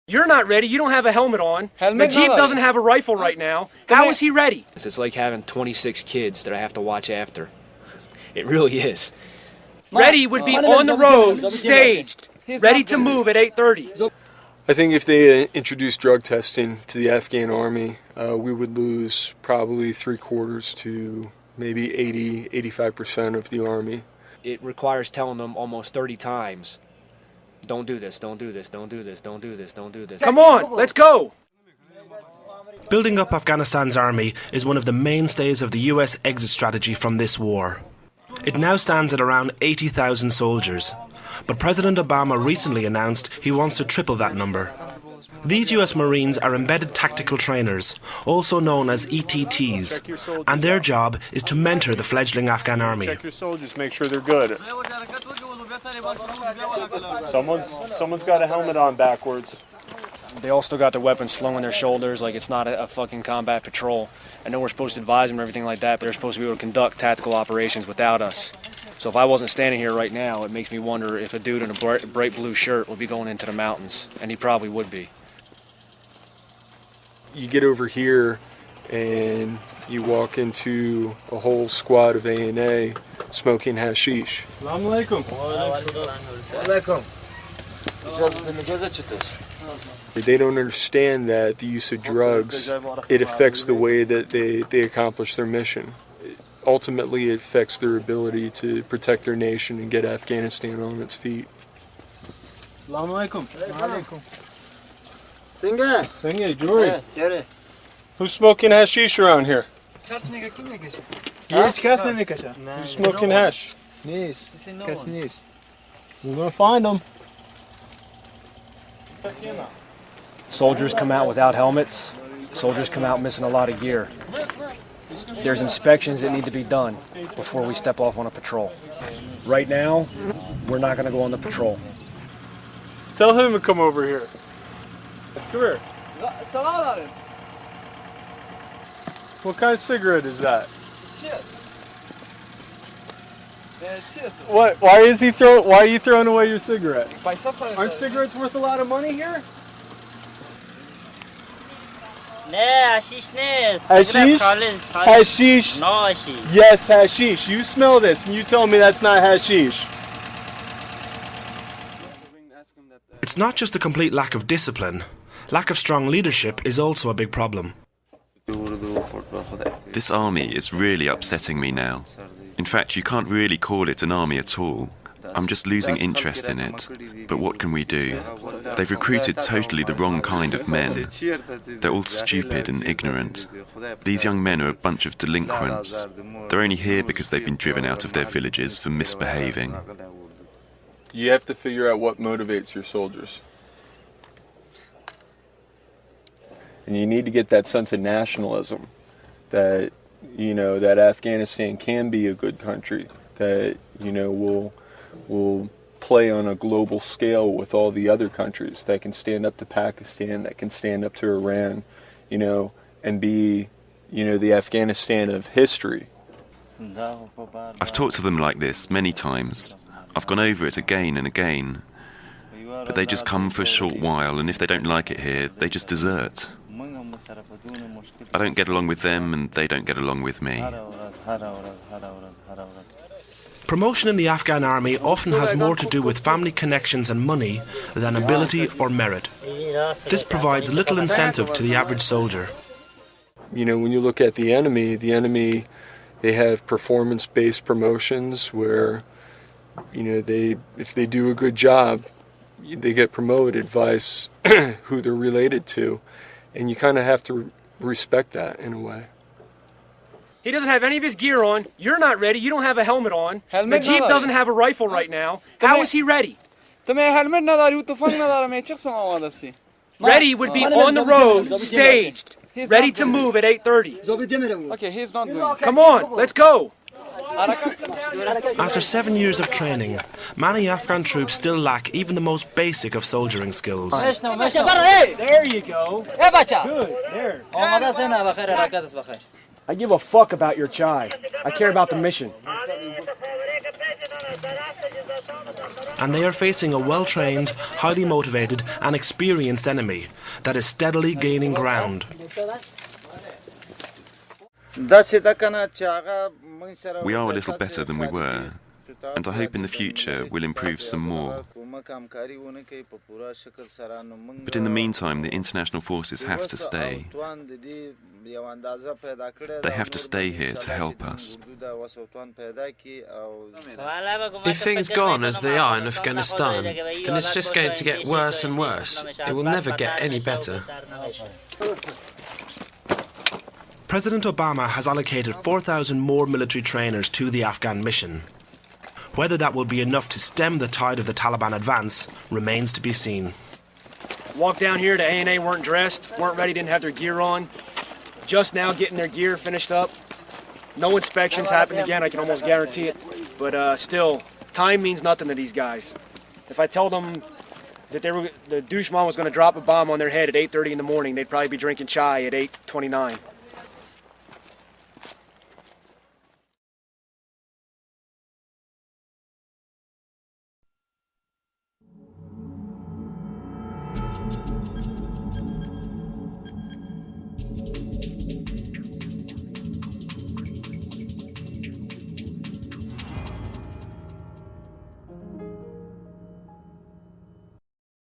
You're not ready. You don't have a helmet on. Najib doesn't have a rifle right now. How is he ready? It's like having 26 kids that I have to watch after. It really is. Ready would be on the road, staged, ready to move at 8:30. I think if they introduced drug testing to the Afghan Army, we would lose probably 3/4 to maybe 85% of the Army. It requires telling them almost 30 times, don't do this, don't do this, don't do this, don't do this, don't do this. Come on, let's go! Building up Afghanistan's army is one of the mainstays of the US exit strategy from this war. It now stands at around 80,000 soldiers, but President Obama recently announced he wants to triple that number. These US Marines are embedded tactical trainers, also known as ETTs, and their job is to mentor the fledgling Afghan army. Check your soldiers, make sure they're good. Someone's got a helmet on backwards. They all still got their weapons slung on their shoulders like it's not a fucking combat patrol. I know we're supposed to advise them and everything like that, but they're supposed to be able to conduct tactical operations without us. So if I wasn't standing here right now, it makes me wonder if a dude in a bright blue shirt would be going into the mountains, and he probably would be. You get over here and you walk into a whole squad of A&A smoking hashish. Assalamu alaikum. They don't understand that the use of drugs, it affects the way that they accomplish their mission. Ultimately, it affects their ability to protect their nation and get Afghanistan on its feet. Assalamu alaikum. Singe, Juri. Who's smoking hashish around here? Who's smoking hash? We're gonna find them. Soldiers come out without helmets. Soldiers come out missing a lot of gear. There's inspections that need to be done before we step off on a patrol. Right now, we're not going to go on the patrol. Tell him to come over here. Come here. What kind of cigarette is that? What? Why are you throwing away your cigarette? Aren't cigarettes worth a lot of money here? Hashish. Hashish? Hashish? No hashish. Yes, hashish. You smell this and you tell me that's not hashish. It's not just a complete lack of discipline. Lack of strong leadership is also a big problem. This army is really upsetting me now. In fact, you can't really call it an army at all. I'm just losing interest in it. But what can we do? They've recruited totally the wrong kind of men. They're all stupid and ignorant. These young men are a bunch of delinquents. They're only here because they've been driven out of their villages for misbehaving. You have to figure out what motivates your soldiers. And you need to get that sense of nationalism that, that Afghanistan can be a good country, that, will play on a global scale with all the other countries, that can stand up to Pakistan, that can stand up to Iran, and be, the Afghanistan of history. I've talked to them like this many times. I've gone over it again and again. But they just come for a short while, and if they don't like it here, they just desert. I don't get along with them, and they don't get along with me. Promotion in the Afghan army often has more to do with family connections and money than ability or merit. This provides little incentive to the average soldier. When you look at the enemy, they have performance-based promotions where, if they do a good job, they get promoted, vice who they're related to. And you kind of have to respect that in a way. He doesn't have any of his gear on. You're not ready. You don't have a helmet on. Najib doesn't have a rifle right now. How is he ready? Ready would be on the road, staged, ready to move at 8:30. Okay, he's not going. Come on, let's go. After 7 years of training, many Afghan troops still lack even the most basic of soldiering skills. There you go. Good, there. I give a fuck about your chai. I care about the mission. and they are facing a well-trained, highly motivated and experienced enemy that is steadily gaining ground. We are a little better than we were, and I hope in the future we'll improve some more. But in the meantime, the international forces have to stay. They have to stay here to help us. If things go on as they are in Afghanistan, then it's just going to get worse and worse. It will never get any better. President Obama has allocated 4,000 more military trainers to the Afghan mission. Whether that will be enough to stem the tide of the Taliban advance remains to be seen. Walked down here, the A&A weren't dressed, weren't ready, didn't have their gear on. Just now getting their gear finished up. No inspections happened again, I can almost guarantee it. But still, time means nothing to these guys. If I told them that the douchemon was going to drop a bomb on their head at 8:30 in the morning, they'd probably be drinking chai at 8:29.